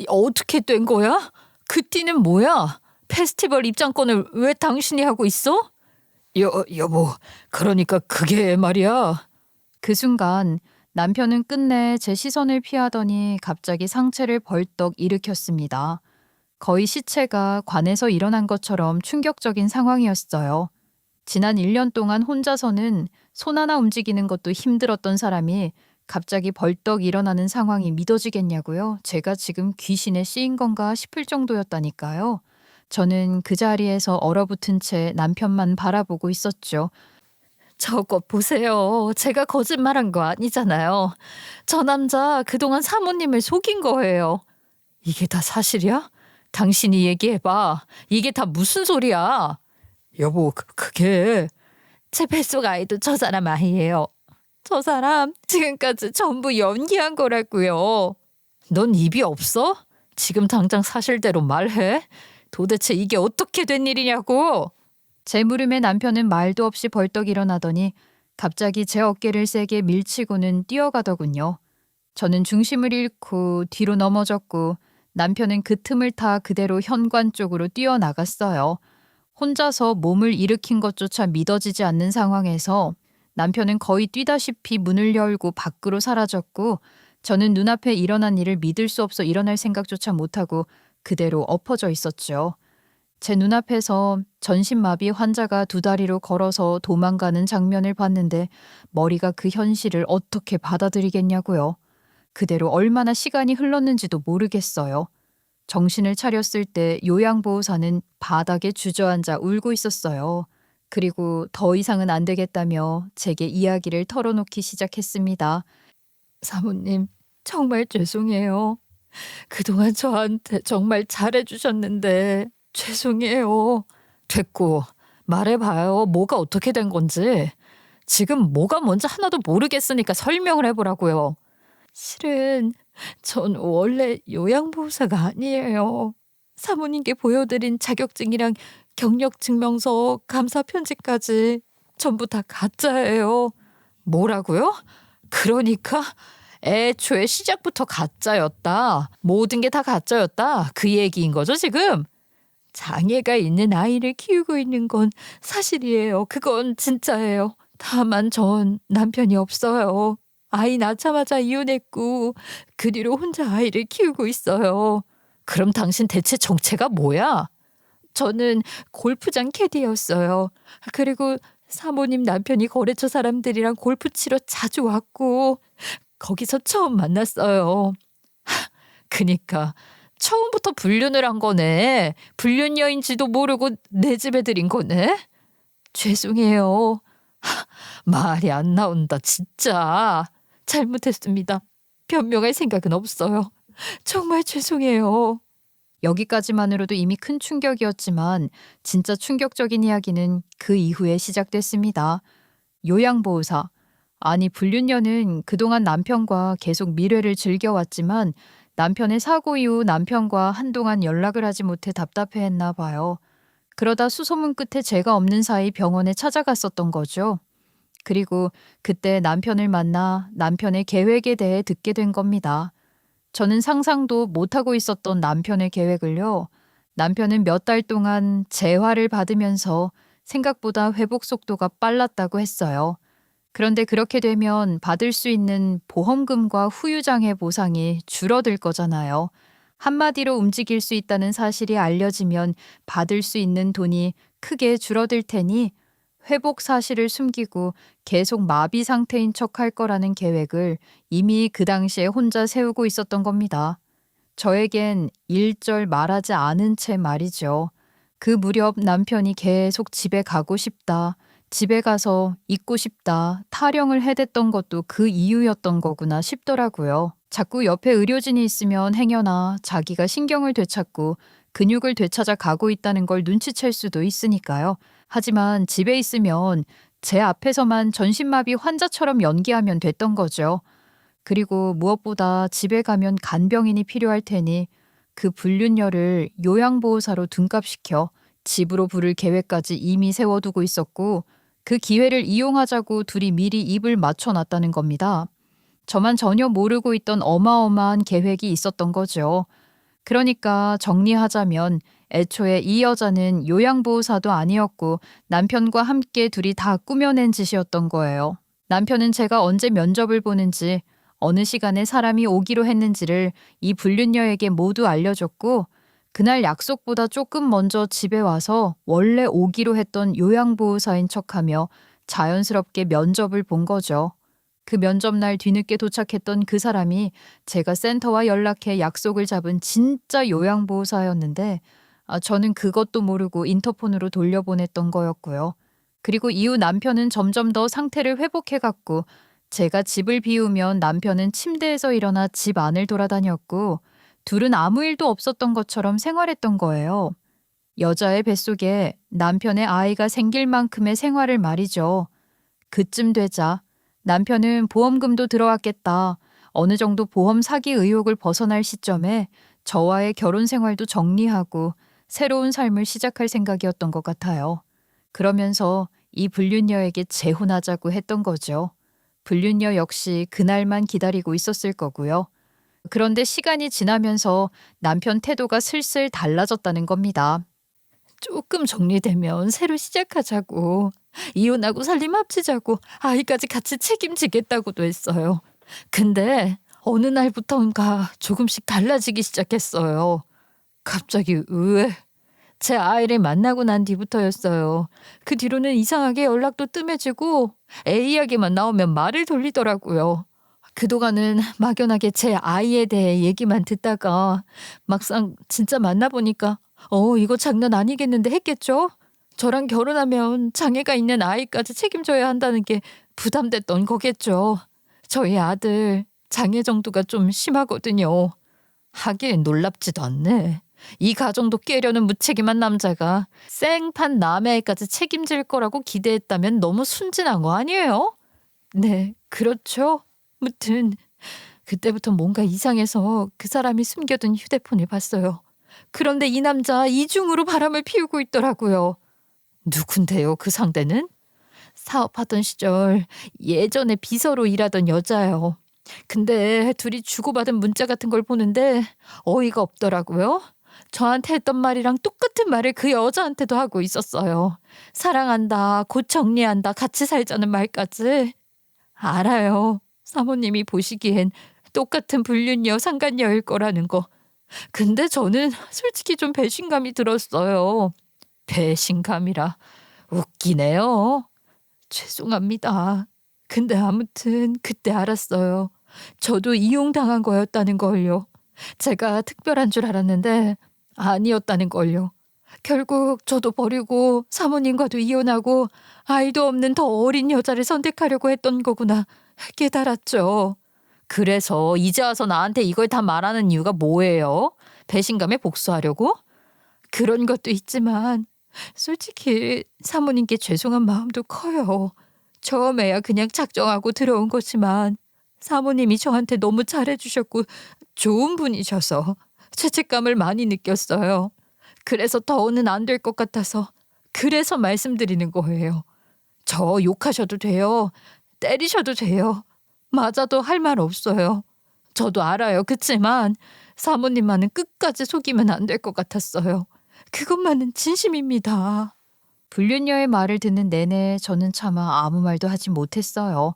어떻게 된 거야? 그 띠는 뭐야? 페스티벌 입장권을 왜 당신이 하고 있어? 여보, 그러니까 그게 말이야. 그 순간 남편은 끝내 제 시선을 피하더니 갑자기 상체를 벌떡 일으켰습니다. 거의 시체가 관에서 일어난 것처럼 충격적인 상황이었어요. 지난 1년 동안 혼자서는 손 하나 움직이는 것도 힘들었던 사람이 갑자기 벌떡 일어나는 상황이 믿어지겠냐고요? 제가 지금 귀신에 씌인 건가 싶을 정도였다니까요. 저는 그 자리에서 얼어붙은 채 남편만 바라보고 있었죠. 저거 보세요. 제가 거짓말한 거 아니잖아요. 저 남자 그동안 사모님을 속인 거예요. 이게 다 사실이야? 당신이 얘기해봐. 이게 다 무슨 소리야? 여보, 그게 제 뱃속 아이도 저 사람 아이예요. 저 사람 지금까지 전부 연기한 거라고요. 넌 입이 없어? 지금 당장 사실대로 말해. 도대체 이게 어떻게 된 일이냐고. 제 물음에 남편은 말도 없이 벌떡 일어나더니 갑자기 제 어깨를 세게 밀치고는 뛰어가더군요. 저는 중심을 잃고 뒤로 넘어졌고 남편은 그 틈을 타 그대로 현관 쪽으로 뛰어나갔어요. 혼자서 몸을 일으킨 것조차 믿어지지 않는 상황에서 남편은 거의 뛰다시피 문을 열고 밖으로 사라졌고 저는 눈앞에 일어난 일을 믿을 수 없어 일어날 생각조차 못하고 그대로 엎어져 있었죠. 제 눈앞에서 전신마비 환자가 두 다리로 걸어서 도망가는 장면을 봤는데 머리가 그 현실을 어떻게 받아들이겠냐고요. 그대로 얼마나 시간이 흘렀는지도 모르겠어요. 정신을 차렸을 때 요양보호사는 바닥에 주저앉아 울고 있었어요. 그리고 더 이상은 안 되겠다며 제게 이야기를 털어놓기 시작했습니다. 사모님, 정말 죄송해요. 그동안 저한테 정말 잘해주셨는데 죄송해요. 됐고, 말해봐요. 뭐가 어떻게 된 건지. 지금 뭐가 뭔지 하나도 모르겠으니까 설명을 해보라고요. 실은 전 원래 요양보호사가 아니에요. 사모님께 보여드린 자격증이랑 경력증명서, 감사편지까지 전부 다 가짜예요. 뭐라고요? 그러니까 애초에 시작부터 가짜였다. 모든 게 다 가짜였다. 그 얘기인 거죠, 지금? 장애가 있는 아이를 키우고 있는 건 사실이에요. 그건 진짜예요. 다만 전 남편이 없어요. 아이 낳자마자 이혼했고 그 뒤로 혼자 아이를 키우고 있어요. 그럼 당신 대체 정체가 뭐야? 저는 골프장 캐디였어요. 그리고 사모님 남편이 거래처 사람들이랑 골프 치러 자주 왔고 거기서 처음 만났어요. 그니까 처음부터 불륜을 한 거네. 불륜녀인지도 모르고 내 집에 들인 거네. 죄송해요. 말이 안 나온다 진짜. 잘못했습니다. 변명할 생각은 없어요. 정말 죄송해요. 여기까지만으로도 이미 큰 충격이었지만 진짜 충격적인 이야기는 그 이후에 시작됐습니다. 요양보호사. 아니 불륜녀는 그동안 남편과 계속 밀회를 즐겨왔지만 남편의 사고 이후 남편과 한동안 연락을 하지 못해 답답해했나 봐요. 그러다 수소문 끝에 제가 없는 사이 병원에 찾아갔었던 거죠. 그리고 그때 남편을 만나 남편의 계획에 대해 듣게 된 겁니다. 저는 상상도 못하고 있었던 남편의 계획을요. 남편은 몇 달 동안 재활을 받으면서 생각보다 회복 속도가 빨랐다고 했어요. 그런데 그렇게 되면 받을 수 있는 보험금과 후유장애 보상이 줄어들 거잖아요. 한마디로 움직일 수 있다는 사실이 알려지면 받을 수 있는 돈이 크게 줄어들 테니 회복 사실을 숨기고 계속 마비 상태인 척 할 거라는 계획을 이미 그 당시에 혼자 세우고 있었던 겁니다. 저에겐 일절 말하지 않은 채 말이죠. 그 무렵 남편이 계속 집에 가고 싶다, 집에 가서 있고 싶다, 타령을 해댔던 것도 그 이유였던 거구나 싶더라고요. 자꾸 옆에 의료진이 있으면 행여나 자기가 신경을 되찾고 근육을 되찾아 가고 있다는 걸 눈치챌 수도 있으니까요. 하지만 집에 있으면 제 앞에서만 전신마비 환자처럼 연기하면 됐던 거죠. 그리고 무엇보다 집에 가면 간병인이 필요할 테니 그 불륜녀를 요양보호사로 둔갑시켜 집으로 부를 계획까지 이미 세워두고 있었고 그 기회를 이용하자고 둘이 미리 입을 맞춰놨다는 겁니다. 저만 전혀 모르고 있던 어마어마한 계획이 있었던 거죠. 그러니까 정리하자면 애초에 이 여자는 요양보호사도 아니었고 남편과 함께 둘이 다 꾸며낸 짓이었던 거예요. 남편은 제가 언제 면접을 보는지 어느 시간에 사람이 오기로 했는지를 이 불륜녀에게 모두 알려줬고 그날 약속보다 조금 먼저 집에 와서 원래 오기로 했던 요양보호사인 척하며 자연스럽게 면접을 본 거죠. 그 면접날 뒤늦게 도착했던 그 사람이 제가 센터와 연락해 약속을 잡은 진짜 요양보호사였는데 저는 그것도 모르고 인터폰으로 돌려보냈던 거였고요. 그리고 이후 남편은 점점 더 상태를 회복해갔고 제가 집을 비우면 남편은 침대에서 일어나 집 안을 돌아다녔고 둘은 아무 일도 없었던 것처럼 생활했던 거예요. 여자의 뱃속에 남편의 아이가 생길 만큼의 생활을 말이죠. 그쯤 되자 남편은 보험금도 들어왔겠다. 어느 정도 보험 사기 의혹을 벗어날 시점에 저와의 결혼 생활도 정리하고 새로운 삶을 시작할 생각이었던 것 같아요. 그러면서 이 불륜녀에게 재혼하자고 했던 거죠. 불륜녀 역시 그날만 기다리고 있었을 거고요. 그런데 시간이 지나면서 남편 태도가 슬슬 달라졌다는 겁니다. 조금 정리되면 새로 시작하자고. 이혼하고 살림 합치자고 아이까지 같이 책임지겠다고도 했어요. 근데 어느 날부턴가 조금씩 달라지기 시작했어요. 갑자기 왜? 제 아이를 만나고 난 뒤부터였어요. 그 뒤로는 이상하게 연락도 뜸해지고 애 이야기만 나오면 말을 돌리더라고요. 그동안은 막연하게 제 아이에 대해 얘기만 듣다가 막상 진짜 만나보니까 이거 장난 아니겠는데 했겠죠? 저랑 결혼하면 장애가 있는 아이까지 책임져야 한다는 게 부담됐던 거겠죠. 저희 아들 장애 정도가 좀 심하거든요. 하긴 놀랍지도 않네. 이 가정도 깨려는 무책임한 남자가 생판 남의 아이까지 책임질 거라고 기대했다면 너무 순진한 거 아니에요? 네, 그렇죠. 무튼 그때부터 뭔가 이상해서 그 사람이 숨겨둔 휴대폰을 봤어요. 그런데 이 남자 이중으로 바람을 피우고 있더라고요. 누군데요, 그 상대는? 사업하던 시절 예전에 비서로 일하던 여자예요. 근데 둘이 주고받은 문자 같은 걸 보는데 어이가 없더라고요. 저한테 했던 말이랑 똑같은 말을 그 여자한테도 하고 있었어요. 사랑한다, 곧 정리한다, 같이 살자는 말까지. 알아요. 사모님이 보시기엔 똑같은 불륜녀 상간녀일 거라는 거. 근데 저는 솔직히 좀 배신감이 들었어요. 배신감이라. 웃기네요. 죄송합니다. 근데 아무튼 그때 알았어요. 저도 이용당한 거였다는 걸요. 제가 특별한 줄 알았는데 아니었다는 걸요. 결국 저도 버리고 사모님과도 이혼하고 아이도 없는 더 어린 여자를 선택하려고 했던 거구나 깨달았죠. 그래서 이제 와서 나한테 이걸 다 말하는 이유가 뭐예요? 배신감에 복수하려고? 그런 것도 있지만 솔직히 사모님께 죄송한 마음도 커요. 처음에야 그냥 작정하고 들어온 거지만 사모님이 저한테 너무 잘해주셨고 좋은 분이셔서 죄책감을 많이 느꼈어요. 그래서 더는 안 될 것 같아서 그래서 말씀드리는 거예요. 저 욕하셔도 돼요. 때리셔도 돼요. 맞아도 할 말 없어요. 저도 알아요. 그치만 사모님만은 끝까지 속이면 안 될 것 같았어요. 그것만은 진심입니다. 불륜녀의 말을 듣는 내내 저는 차마 아무 말도 하지 못했어요.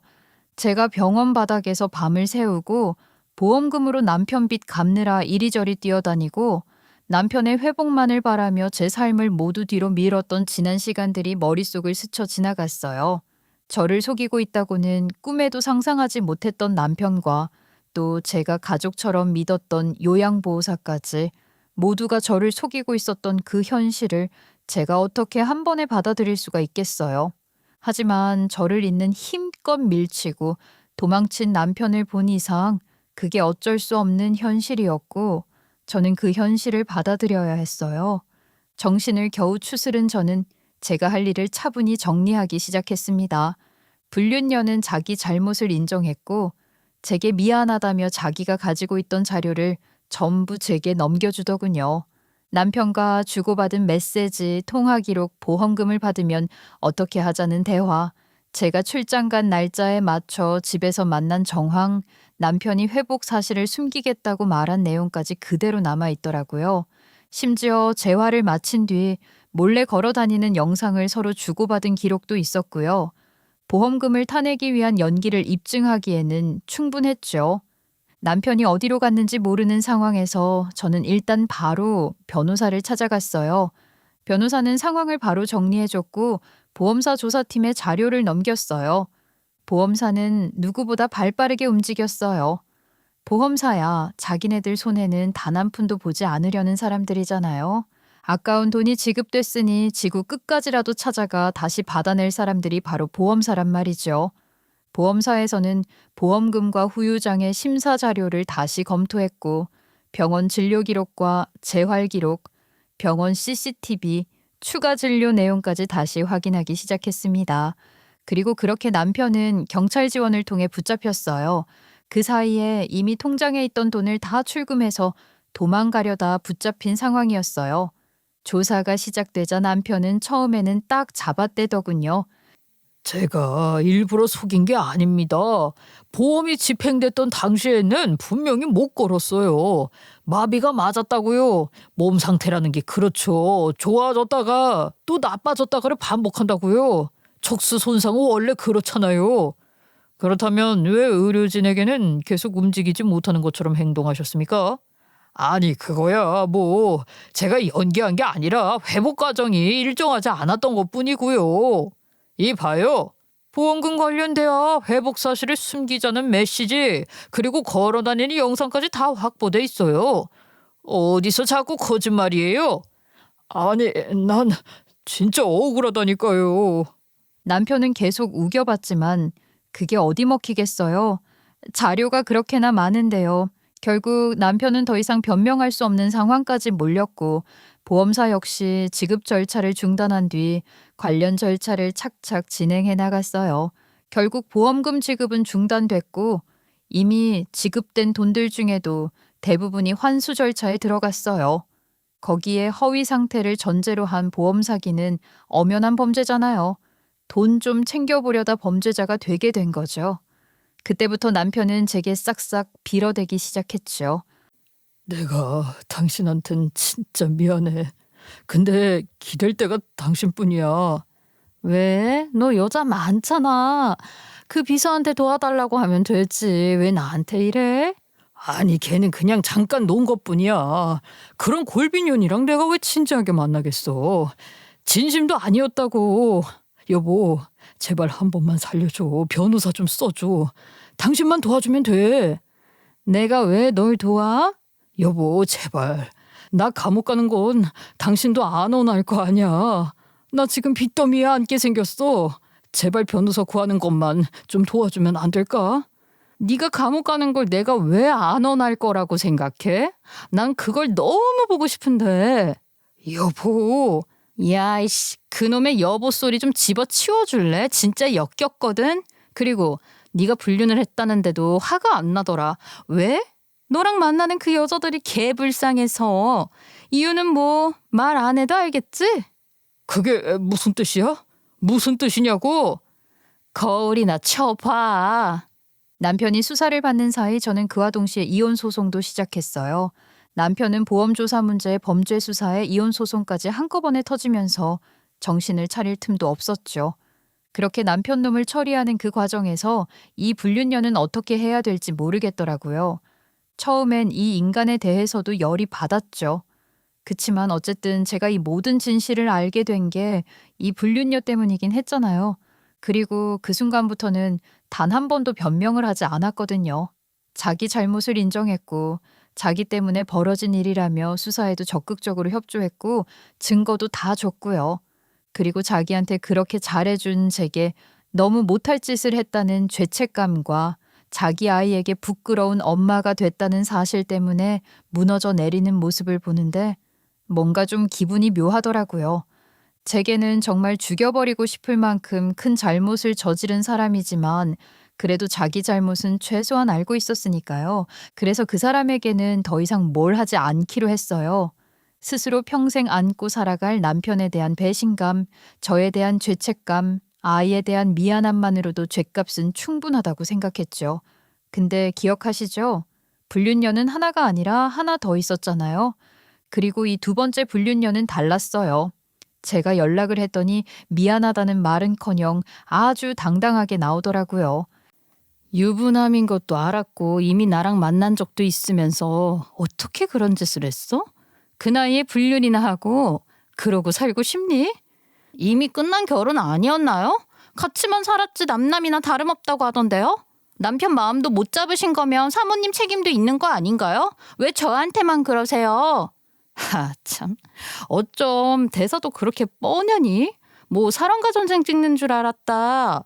제가 병원 바닥에서 밤을 새우고 보험금으로 남편 빚 갚느라 이리저리 뛰어다니고 남편의 회복만을 바라며 제 삶을 모두 뒤로 밀었던 지난 시간들이 머릿속을 스쳐 지나갔어요. 저를 속이고 있다고는 꿈에도 상상하지 못했던 남편과 또 제가 가족처럼 믿었던 요양보호사까지 모두가 저를 속이고 있었던 그 현실을 제가 어떻게 한 번에 받아들일 수가 있겠어요. 하지만 저를 잊는 힘껏 밀치고 도망친 남편을 본 이상 그게 어쩔 수 없는 현실이었고 저는 그 현실을 받아들여야 했어요. 정신을 겨우 추스른 저는 제가 할 일을 차분히 정리하기 시작했습니다. 불륜녀는 자기 잘못을 인정했고 제게 미안하다며 자기가 가지고 있던 자료를 전부 제게 넘겨주더군요. 남편과 주고받은 메시지, 통화 기록, 보험금을 받으면 어떻게 하자는 대화, 제가 출장 간 날짜에 맞춰 집에서 만난 정황, 남편이 회복 사실을 숨기겠다고 말한 내용까지 그대로 남아있더라고요. 심지어 재활을 마친 뒤 몰래 걸어 다니는 영상을 서로 주고받은 기록도 있었고요. 보험금을 타내기 위한 연기를 입증하기에는 충분했죠. 남편이 어디로 갔는지 모르는 상황에서 저는 일단 바로 변호사를 찾아갔어요. 변호사는 상황을 바로 정리해줬고 보험사 조사팀에 자료를 넘겼어요. 보험사는 누구보다 발빠르게 움직였어요. 보험사야 자기네들 손에는 단 한 푼도 보지 않으려는 사람들이잖아요. 아까운 돈이 지급됐으니 지구 끝까지라도 찾아가 다시 받아낼 사람들이 바로 보험사란 말이죠. 보험사에서는 보험금과 후유장의 심사 자료를 다시 검토했고 병원 진료 기록과 재활 기록, 병원 CCTV, 추가 진료 내용까지 다시 확인하기 시작했습니다. 그리고 그렇게 남편은 경찰 지원을 통해 붙잡혔어요. 그 사이에 이미 통장에 있던 돈을 다 출금해서 도망가려다 붙잡힌 상황이었어요. 조사가 시작되자 남편은 처음에는 딱 잡아떼더군요. 제가 일부러 속인 게 아닙니다. 보험이 집행됐던 당시에는 분명히 못 걸었어요. 마비가 맞았다고요. 몸 상태라는 게 그렇죠. 좋아졌다가 또 나빠졌다가를 반복한다고요. 척수 손상은 원래 그렇잖아요. 그렇다면 왜 의료진에게는 계속 움직이지 못하는 것처럼 행동하셨습니까? 아니 그거야 뭐 제가 연기한 게 아니라 회복 과정이 일정하지 않았던 것뿐이고요. 이 봐요. 보험금 관련돼야 회복 사실을 숨기자는 메시지 그리고 걸어다니는 영상까지 다 확보돼 있어요. 어디서 자꾸 거짓말이에요? 아니 난 진짜 억울하다니까요. 남편은 계속 우겨봤지만 그게 어디 먹히겠어요. 자료가 그렇게나 많은데요. 결국 남편은 더 이상 변명할 수 없는 상황까지 몰렸고 보험사 역시 지급 절차를 중단한 뒤 관련 절차를 착착 진행해 나갔어요. 결국 보험금 지급은 중단됐고 이미 지급된 돈들 중에도 대부분이 환수 절차에 들어갔어요. 거기에 허위 상태를 전제로 한 보험 사기는 엄연한 범죄잖아요. 돈 좀 챙겨보려다 범죄자가 되게 된 거죠. 그때부터 남편은 제게 싹싹 빌어대기 시작했죠. 내가 당신한텐 진짜 미안해. 근데 기댈 때가 당신뿐이야. 왜? 너 여자 많잖아. 그 비서한테 도와달라고 하면 되지. 왜 나한테 이래? 아니 걔는 그냥 잠깐 논 것뿐이야. 그런 골빈년이랑 내가 왜 진지하게 만나겠어. 진심도 아니었다고. 여보 제발 한 번만 살려줘. 변호사 좀 써줘. 당신만 도와주면 돼. 내가 왜 널 도와? 여보 제발. 나 감옥 가는 건 당신도 안 원할 거 아니야. 나 지금 빚더미에 앉게 생겼어. 제발 변호사 구하는 것만 좀 도와주면 안 될까? 네가 감옥 가는 걸 내가 왜 안 원할 거라고 생각해? 난 그걸 너무 보고 싶은데. 여보. 야, 이씨, 그놈의 여보 소리 좀 집어치워줄래? 진짜 역겹거든? 그리고 네가 불륜을 했다는데도 화가 안 나더라. 왜? 너랑 만나는 그 여자들이 개불쌍해서. 이유는 뭐 말 안 해도 알겠지? 그게 무슨 뜻이야? 무슨 뜻이냐고? 거울이나 쳐봐. 남편이 수사를 받는 사이 저는 그와 동시에 이혼 소송도 시작했어요. 남편은 보험 조사 문제, 범죄 수사에 이혼 소송까지 한꺼번에 터지면서 정신을 차릴 틈도 없었죠. 그렇게 남편 놈을 처리하는 그 과정에서 이 불륜녀는 어떻게 해야 될지 모르겠더라고요. 처음엔 이 인간에 대해서도 열이 받았죠. 그치만 어쨌든 제가 이 모든 진실을 알게 된 게 이 불륜녀 때문이긴 했잖아요. 그리고 그 순간부터는 단 한 번도 변명을 하지 않았거든요. 자기 잘못을 인정했고 자기 때문에 벌어진 일이라며 수사에도 적극적으로 협조했고 증거도 다 줬고요. 그리고 자기한테 그렇게 잘해준 제게 너무 못할 짓을 했다는 죄책감과 자기 아이에게 부끄러운 엄마가 됐다는 사실 때문에 무너져 내리는 모습을 보는데 뭔가 좀 기분이 묘하더라고요. 제게는 정말 죽여버리고 싶을 만큼 큰 잘못을 저지른 사람이지만 그래도 자기 잘못은 최소한 알고 있었으니까요. 그래서 그 사람에게는 더 이상 뭘 하지 않기로 했어요. 스스로 평생 안고 살아갈 남편에 대한 배신감, 저에 대한 죄책감, 아이에 대한 미안함만으로도 죗값은 충분하다고 생각했죠. 근데 기억하시죠? 불륜녀는 하나가 아니라 하나 더 있었잖아요. 그리고 이 두 번째 불륜녀는 달랐어요. 제가 연락을 했더니 미안하다는 말은커녕 아주 당당하게 나오더라고요. 유부남인 것도 알았고 이미 나랑 만난 적도 있으면서 어떻게 그런 짓을 했어? 그 나이에 불륜이나 하고 그러고 살고 싶니? 이미 끝난 결혼 아니었나요? 같이만 살았지 남남이나 다름없다고 하던데요? 남편 마음도 못 잡으신 거면 사모님 책임도 있는 거 아닌가요? 왜 저한테만 그러세요? 참. 어쩜 대사도 그렇게 뻔하니? 뭐 사랑과 전쟁 찍는 줄 알았다.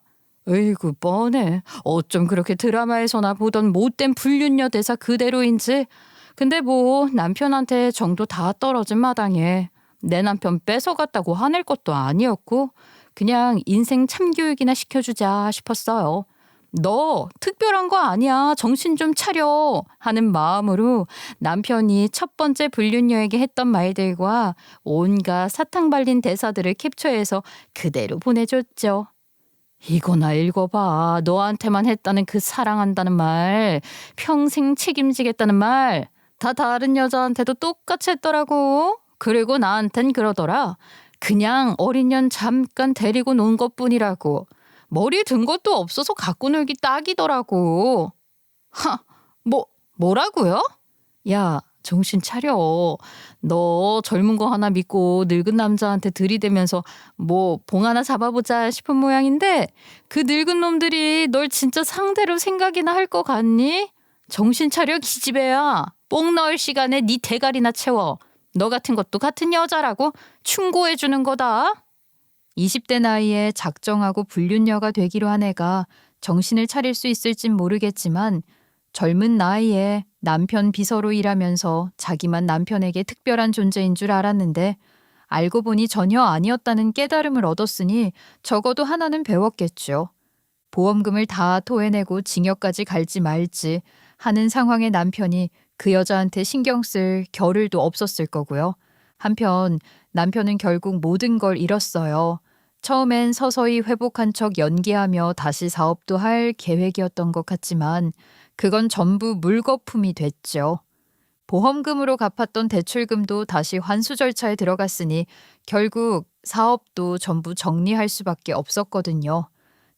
에이구 뻔해. 어쩜 그렇게 드라마에서나 보던 못된 불륜녀 대사 그대로인지. 근데 뭐 남편한테 정도 다 떨어진 마당에 내 남편 뺏어갔다고 화낼 것도 아니었고 그냥 인생 참교육이나 시켜주자 싶었어요. 너 특별한 거 아니야. 정신 좀 차려 하는 마음으로 남편이 첫 번째 불륜녀에게 했던 말들과 온갖 사탕 발린 대사들을 캡처해서 그대로 보내줬죠. 이거나 읽어봐. 너한테만 했다는 그 사랑한다는 말, 평생 책임지겠다는 말, 다 다른 여자한테도 똑같이 했더라고. 그리고 나한텐 그러더라. 그냥 어린 년 잠깐 데리고 논 것뿐이라고. 머리 든 것도 없어서 갖고 놀기 딱이더라고. 뭐라고요? 야, 정신 차려. 너 젊은 거 하나 믿고 늙은 남자한테 들이대면서 뭐 봉 하나 잡아보자 싶은 모양인데 그 늙은 놈들이 널 진짜 상대로 생각이나 할 것 같니? 정신 차려 기집애야. 뽕 넣을 시간에 네 대가리나 채워. 너 같은 것도 같은 여자라고 충고해 주는 거다. 20대 나이에 작정하고 불륜녀가 되기로 한 애가 정신을 차릴 수 있을진 모르겠지만 젊은 나이에 남편 비서로 일하면서 자기만 남편에게 특별한 존재인 줄 알았는데 알고 보니 전혀 아니었다는 깨달음을 얻었으니 적어도 하나는 배웠겠죠. 보험금을 다 토해내고 징역까지 갈지 말지 하는 상황의 남편이 그 여자한테 신경 쓸 겨를도 없었을 거고요. 한편 남편은 결국 모든 걸 잃었어요. 처음엔 서서히 회복한 척 연기하며 다시 사업도 할 계획이었던 것 같지만 그건 전부 물거품이 됐죠. 보험금으로 갚았던 대출금도 다시 환수 절차에 들어갔으니 결국 사업도 전부 정리할 수밖에 없었거든요.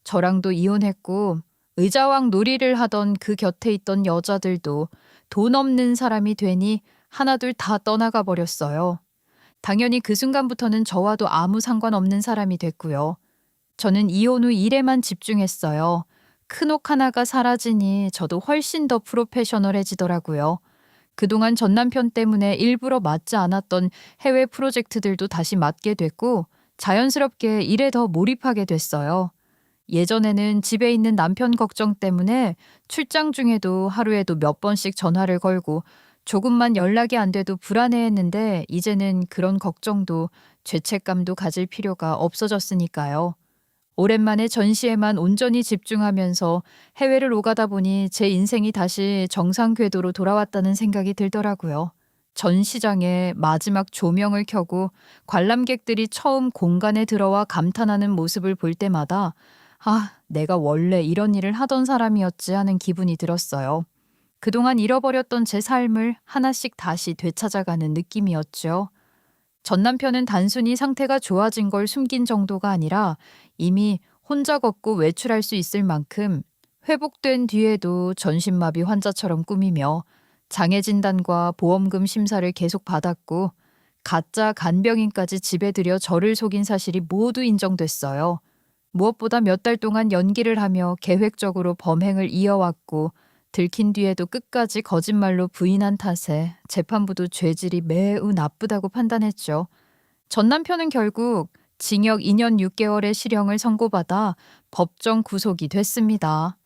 저랑도 이혼했고 의자왕 놀이를 하던 그 곁에 있던 여자들도 돈 없는 사람이 되니 하나둘 다 떠나가 버렸어요. 당연히 그 순간부터는 저와도 아무 상관없는 사람이 됐고요. 저는 이혼 후 일에만 집중했어요. 큰 옥 하나가 사라지니 저도 훨씬 더 프로페셔널해지더라고요. 그동안 전 남편 때문에 일부러 맡지 않았던 해외 프로젝트들도 다시 맡게 됐고 자연스럽게 일에 더 몰입하게 됐어요. 예전에는 집에 있는 남편 걱정 때문에 출장 중에도 하루에도 몇 번씩 전화를 걸고 조금만 연락이 안 돼도 불안해했는데 이제는 그런 걱정도 죄책감도 가질 필요가 없어졌으니까요. 오랜만에 전시에만 온전히 집중하면서 해외를 오가다 보니 제 인생이 다시 정상 궤도로 돌아왔다는 생각이 들더라고요. 전시장에 마지막 조명을 켜고 관람객들이 처음 공간에 들어와 감탄하는 모습을 볼 때마다 아, 내가 원래 이런 일을 하던 사람이었지 하는 기분이 들었어요. 그동안 잃어버렸던 제 삶을 하나씩 다시 되찾아가는 느낌이었죠. 전 남편은 단순히 상태가 좋아진 걸 숨긴 정도가 아니라 이미 혼자 걷고 외출할 수 있을 만큼 회복된 뒤에도 전신마비 환자처럼 꾸미며 장애 진단과 보험금 심사를 계속 받았고 가짜 간병인까지 집에 들여 저를 속인 사실이 모두 인정됐어요. 무엇보다 몇 달 동안 연기를 하며 계획적으로 범행을 이어왔고 들킨 뒤에도 끝까지 거짓말로 부인한 탓에 재판부도 죄질이 매우 나쁘다고 판단했죠. 전 남편은 결국 징역 2년 6개월의 실형을 선고받아 법정 구속이 됐습니다.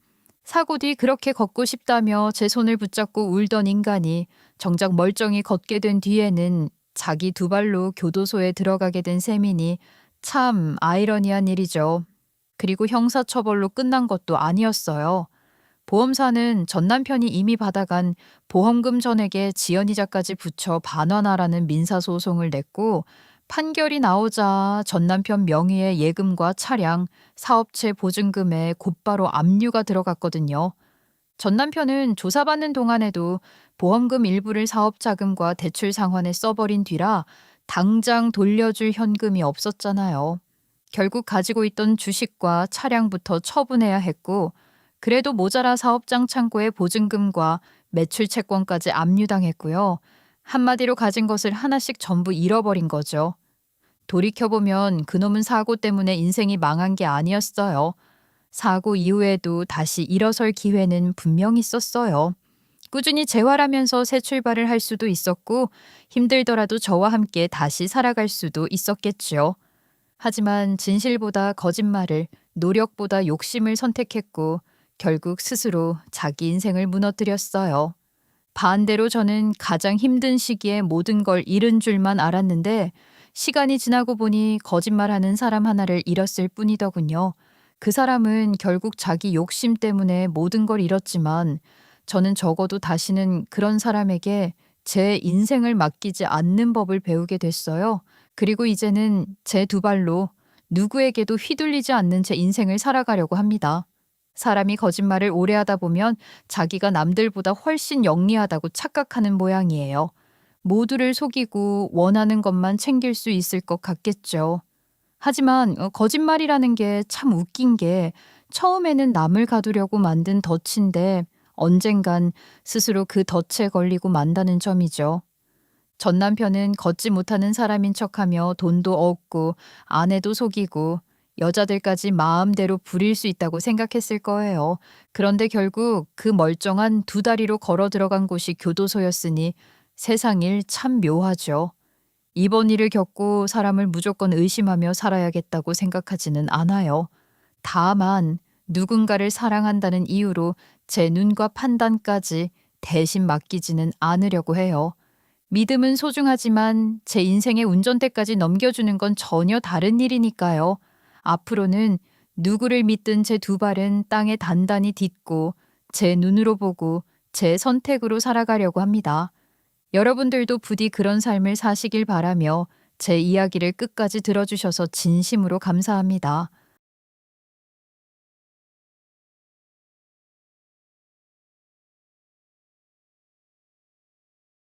사고 뒤 그렇게 걷고 싶다며 제 손을 붙잡고 울던 인간이 정작 멀쩡히 걷게 된 뒤에는 자기 두 발로 교도소에 들어가게 된 셈이니 참 아이러니한 일이죠. 그리고 형사처벌로 끝난 것도 아니었어요. 보험사는 전 남편이 이미 받아간 보험금 전액에 지연이자까지 붙여 반환하라는 민사소송을 냈고 판결이 나오자 전 남편 명의의 예금과 차량, 사업체 보증금에 곧바로 압류가 들어갔거든요. 전 남편은 조사받는 동안에도 보험금 일부를 사업 자금과 대출 상환에 써버린 뒤라 당장 돌려줄 현금이 없었잖아요. 결국 가지고 있던 주식과 차량부터 처분해야 했고 그래도 모자라 사업장 창고의 보증금과 매출 채권까지 압류당했고요. 한마디로 가진 것을 하나씩 전부 잃어버린 거죠. 돌이켜보면 그놈은 사고 때문에 인생이 망한 게 아니었어요. 사고 이후에도 다시 일어설 기회는 분명 있었어요. 꾸준히 재활하면서 새 출발을 할 수도 있었고 힘들더라도 저와 함께 다시 살아갈 수도 있었겠죠. 하지만 진실보다 거짓말을, 노력보다 욕심을 선택했고 결국 스스로 자기 인생을 무너뜨렸어요. 반대로 저는 가장 힘든 시기에 모든 걸 잃은 줄만 알았는데 시간이 지나고 보니 거짓말하는 사람 하나를 잃었을 뿐이더군요. 그 사람은 결국 자기 욕심 때문에 모든 걸 잃었지만 저는 적어도 다시는 그런 사람에게 제 인생을 맡기지 않는 법을 배우게 됐어요. 그리고 이제는 제 두 발로 누구에게도 휘둘리지 않는 제 인생을 살아가려고 합니다. 사람이 거짓말을 오래 하다 보면 자기가 남들보다 훨씬 영리하다고 착각하는 모양이에요. 모두를 속이고 원하는 것만 챙길 수 있을 것 같겠죠. 하지만 거짓말이라는 게 참 웃긴 게 처음에는 남을 가두려고 만든 덫인데 언젠간 스스로 그 덫에 걸리고 만다는 점이죠. 전 남편은 걷지 못하는 사람인 척하며 돈도 얻고 아내도 속이고 여자들까지 마음대로 부릴 수 있다고 생각했을 거예요. 그런데 결국 그 멀쩡한 두 다리로 걸어 들어간 곳이 교도소였으니 세상 일 참 묘하죠. 이번 일을 겪고 사람을 무조건 의심하며 살아야겠다고 생각하지는 않아요. 다만 누군가를 사랑한다는 이유로 제 눈과 판단까지 대신 맡기지는 않으려고 해요. 믿음은 소중하지만 제 인생의 운전대까지 넘겨주는 건 전혀 다른 일이니까요. 앞으로는 누구를 믿든 제 두 발은 땅에 단단히 딛고 제 눈으로 보고 제 선택으로 살아가려고 합니다. 여러분들도 부디 그런 삶을 사시길 바라며 제 이야기를 끝까지 들어주셔서 진심으로 감사합니다.